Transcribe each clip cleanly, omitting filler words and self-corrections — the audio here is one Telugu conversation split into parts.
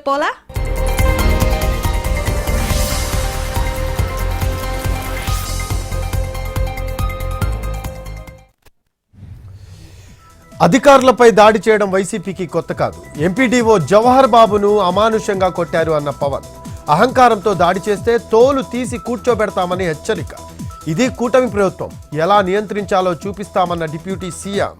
పోలా అధికారులపై దాడి చేయడం వైసీపీకి కొత్త కాదు. ఎంపీడీఓ జవహర్ బాబును అమానుషంగా కొట్టారు అన్న పవన్. అహంకారంతో దాడి చేస్తే తోలు తీసి కూర్చోబెడతామని హెచ్చరిక. ఇది కూటమి ప్రభుత్వం, ఎలా నియంత్రించాలో చూపిస్తామన్న డిప్యూటీ సీఎం.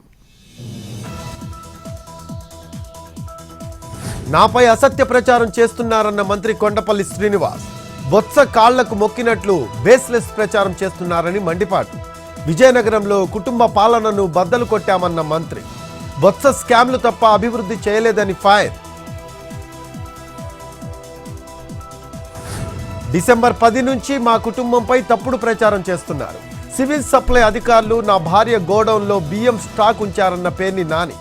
నాపై అసత్య ప్రచారం చేస్తున్నారన్న మంత్రి కొండపల్లి శ్రీనివాస్. బొత్స కాళ్లకు మొక్కినట్లు బేస్లెస్ ప్రచారం చేస్తున్నారని మండిపాటు. విజయనగరంలో కుటుంబ పాలనను బద్దలు కొట్టామన్న మంత్రి. బొత్స స్కామ్లు తప్ప అభివృద్ధి చేయలేదని ఫైర్. డిసెంబర్ 10 నుంచి మా కుటుంబంపై తప్పుడు ప్రచారం చేస్తున్నారు. సివిల్ సప్లై అధికారులు నా భార్య గోడౌన్లో బియ్యం స్టాక్ ఉంచారన్న పేర్ని నాని.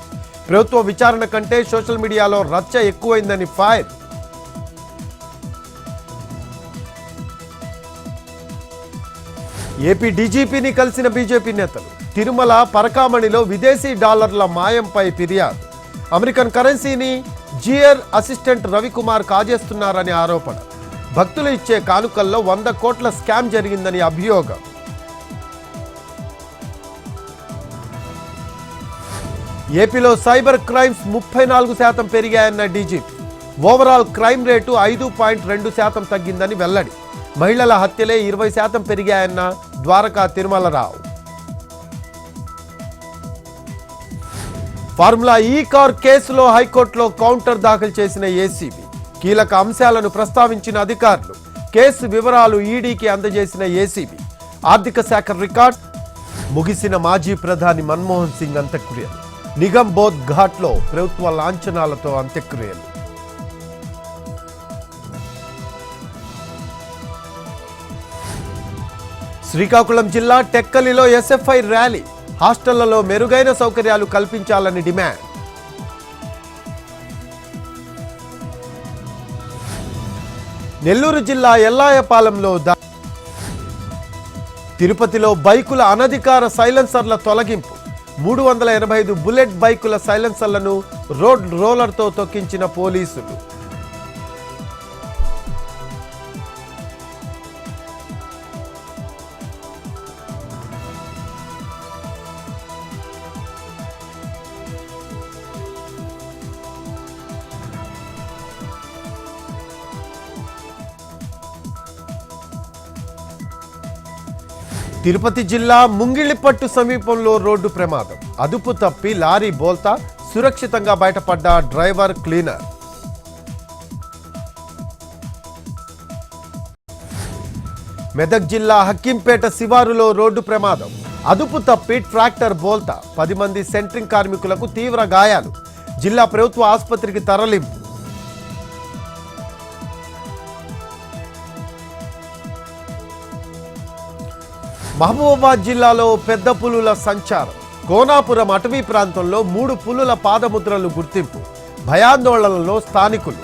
ప్రభుత్వ విచారణ కంటే సోషల్ మీడియాలో రచ్చ ఎక్కువైందని ఫైర్. ఏపీ డీజీపీని కలిసిన బీజేపీ నేతలు. తిరుమల పరకామణిలో విదేశీ డాలర్ల మాయంపై ఫిర్యాదు. అమెరికన్ కరెన్సీని జియర్ అసిస్టెంట్ రవికుమార్ కాజేస్తున్నారని ఆరోపణ. భక్తులు ఇచ్చే కానుకల్లో 100 కోట్ల స్కామ్ జరిగిందని అభియోగం. ఏపీలో సైబర్ క్రైమ్స్ 34% పెరిగాయన్న డీజీపీ. ఓవరాల్ క్రైమ్ రేటు 5.2% తగ్గిందని వెల్లడి. మహిళల హత్యలే 20% పెరిగాయన్న Dwaraka Tirumalarao. Formula E car కేసులో హైకోర్టులో కౌంటర్ దాఖలు చేసిన ఏసీబీ. కీలక అంశాలను ప్రస్తావించిన అధికారులు. కేసు వివరాలు ఈడీకి అందజేసిన ఏసీబీ. ఆర్థిక శాఖ రికార్డ్. ముగిసిన మాజీ ప్రధాని మన్మోహన్ సింగ్ అంత్యక్రియలు. నిగంబోధ్ ఘాట్లో ప్రభుత్వ లాంఛనాలతో అంత్యక్రియలు. శ్రీకాకుళం జిల్లా టెక్కలిలో ఎస్ఎఫ్ఐ ర్యాలీ. హాస్టళ్లలో మెరుగైన సౌకర్యాలు కల్పించాలని డిమాండ్. నెల్లూరు జిల్లా ఎల్లాయపాలెంలో తిరుపతిలో బైకుల అనధికార సైలెన్సర్ల తొలగింపు. 385 బుల్లెట్ బైకుల సైలెన్సర్లను రోడ్ రోలర్తో తొక్కించిన పోలీసులు. తిరుపతి జిల్లా ముంగిళ్ళిపట్టు సమీపంలో రోడ్డు ప్రమాదం. అదుపు తప్పి లారీ బోల్తా. సురక్షితంగా బయటపడ్డ డ్రైవర్, క్లీనర్. మెదక్ జిల్లా హక్కింపేట శివారులో రోడ్డు ప్రమాదం. అదుపు తప్పి ట్రాక్టర్ బోల్తా. 10 మంది సెంట్రింగ్ కార్మికులకు తీవ్ర గాయాలు. జిల్లా ప్రభుత్వ ఆసుపత్రికి తరలింపు. మహబూబాబాద్ జిల్లాలో పెద్ద పులుల సంచారం. కోనాపురం అటవీ ప్రాంతంలో 3 పులుల పాదముద్రలు గుర్తింపు. భయాందోళనలో స్థానికులు.